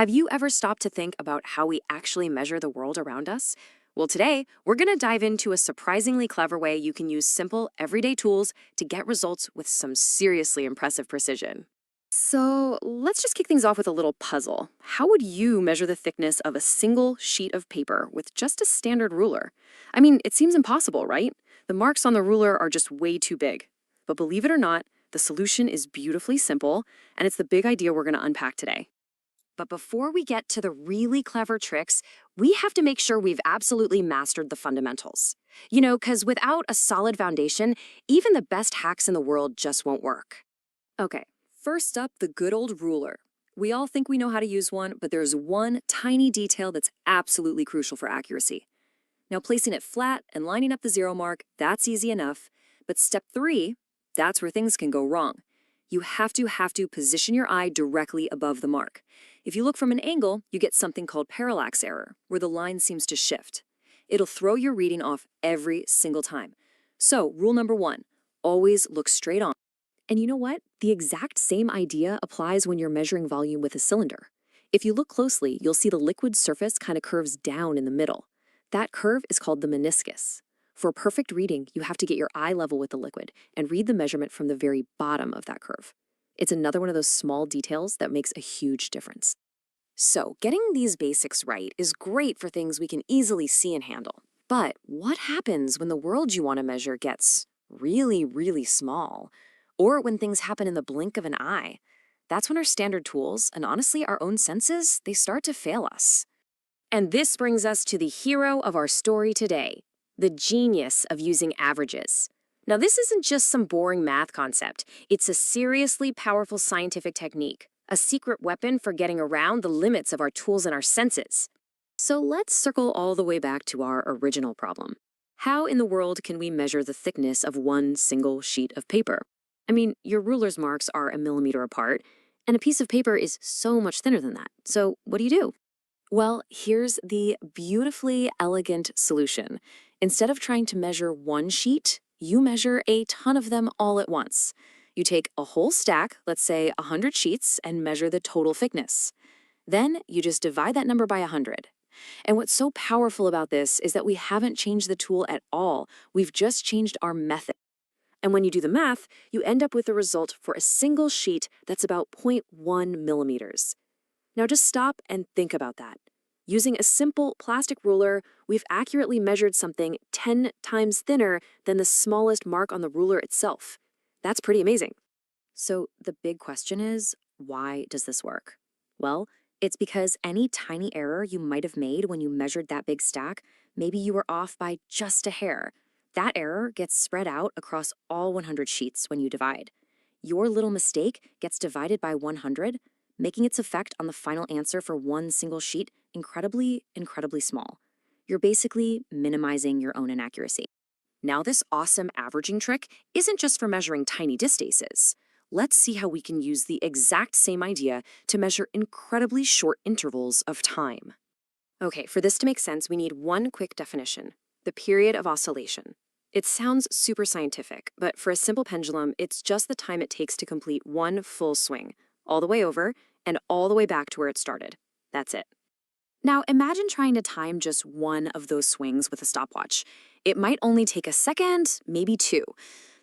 Have you ever stopped to think about how we actually measure the world around us? Well, today, we're going to dive into a surprisingly clever way you can use simple, everyday tools to get results with some seriously impressive precision. So, let's just kick things off with a little puzzle. How would you measure the thickness of a single sheet of paper with just a standard ruler? I mean, it seems impossible, right? The marks on the ruler are just way too big. But believe it or not, the solution is beautifully simple, and it's the big idea we're going to unpack today. But before we get to the really clever tricks, we have to make sure we've absolutely mastered the fundamentals. Because without a solid foundation, even the best hacks in the world just won't work. Okay, first up, the good old ruler. We all think we know how to use one, but there's one tiny detail that's absolutely crucial for accuracy. Now, placing it flat and lining up the zero mark, that's easy enough. But step 3, that's where things can go wrong. You have to position your eye directly above the mark. If you look from an angle, you get something called parallax error, where the line seems to shift. It'll throw your reading off every single time. So, rule number 1, always look straight on. And you know what? The exact same idea applies when you're measuring volume with a cylinder. If you look closely, you'll see the liquid surface kind of curves down in the middle. That curve is called the meniscus. For a perfect reading, you have to get your eye level with the liquid and read the measurement from the very bottom of that curve. It's another one of those small details that makes a huge difference. So, getting these basics right is great for things we can easily see and handle. But what happens when the world you want to measure gets really, really small? Or when things happen in the blink of an eye? That's when our standard tools, and honestly our own senses, they start to fail us. And this brings us to the hero of our story today, the genius of using averages. Now, this isn't just some boring math concept. It's a seriously powerful scientific technique, a secret weapon for getting around the limits of our tools and our senses. So let's circle all the way back to our original problem. How in the world can we measure the thickness of one single sheet of paper? I mean, your ruler's marks are a millimeter apart, and a piece of paper is so much thinner than that. So what do? Well, here's the beautifully elegant solution. Instead of trying to measure one sheet, you measure a ton of them all at once. You take a whole stack, let's say 100 sheets, and measure the total thickness. Then you just divide that number by 100. And what's so powerful about this is that we haven't changed the tool at all. We've just changed our method. And when you do the math, you end up with a result for a single sheet that's about 0.1 millimeters. Now just stop and think about that. Using a simple plastic ruler, we've accurately measured something 10 times thinner than the smallest mark on the ruler itself. That's pretty amazing. So the big question is, why does this work? Well, it's because any tiny error you might have made when you measured that big stack, maybe you were off by just a hair. That error gets spread out across all 100 sheets when you divide. Your little mistake gets divided by 100, making its effect on the final answer for one single sheet incredibly, incredibly small. You're basically minimizing your own inaccuracy. Now, this awesome averaging trick isn't just for measuring tiny distances. Let's see how we can use the exact same idea to measure incredibly short intervals of time. Okay, for this to make sense, we need one quick definition: the period of oscillation. It sounds super scientific, but for a simple pendulum, it's just the time it takes to complete one full swing, all the way over and all the way back to where it started. That's it. Now, imagine trying to time just one of those swings with a stopwatch. It might only take a second, maybe 2.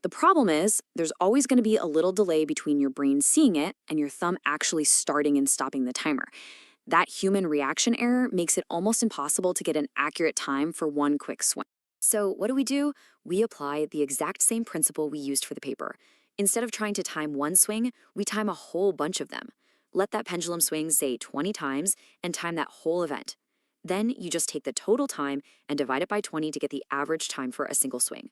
The problem is, there's always going to be a little delay between your brain seeing it and your thumb actually starting and stopping the timer. That human reaction error makes it almost impossible to get an accurate time for one quick swing. So what do? We apply the exact same principle we used for the paper. Instead of trying to time one swing, we time a whole bunch of them. Let that pendulum swing, say, 20 times, and time that whole event. Then you just take the total time and divide it by 20 to get the average time for a single swing.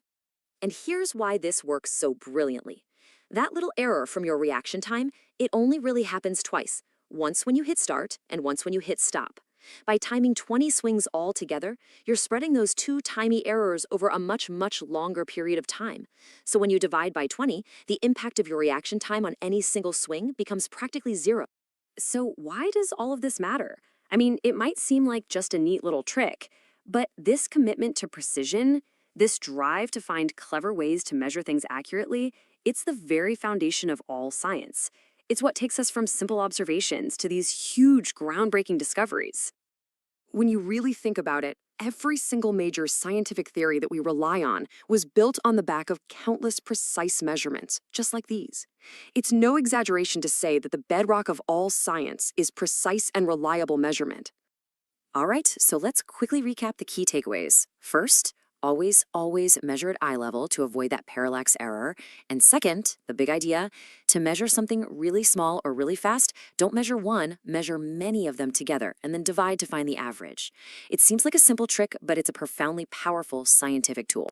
And here's why this works so brilliantly. That little error from your reaction time, it only really happens twice. Once when you hit start and once when you hit stop. By timing 20 swings all together, you're spreading those 2 tiny errors over a much, much longer period of time. So when you divide by 20, the impact of your reaction time on any single swing becomes practically 0. So why does all of this matter? I mean, it might seem like just a neat little trick, but this commitment to precision, this drive to find clever ways to measure things accurately, it's the very foundation of all science. It's what takes us from simple observations to these huge, groundbreaking discoveries. When you really think about it, every single major scientific theory that we rely on was built on the back of countless precise measurements, just like these. It's no exaggeration to say that the bedrock of all science is precise and reliable measurement. All right, so let's quickly recap the key takeaways. First, always measure at eye level to avoid that parallax error. And second, the big idea, to measure something really small or really fast, don't measure one, measure many of them together, and then divide to find the average. It seems like a simple trick, but it's a profoundly powerful scientific tool.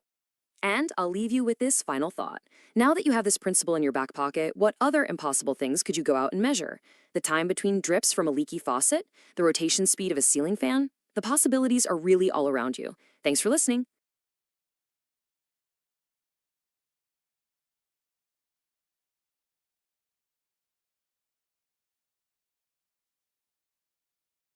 And I'll leave you with this final thought. Now that you have this principle in your back pocket, what other impossible things could you go out and measure? The time between drips from a leaky faucet? The rotation speed of a ceiling fan? The possibilities are really all around you. Thanks for listening.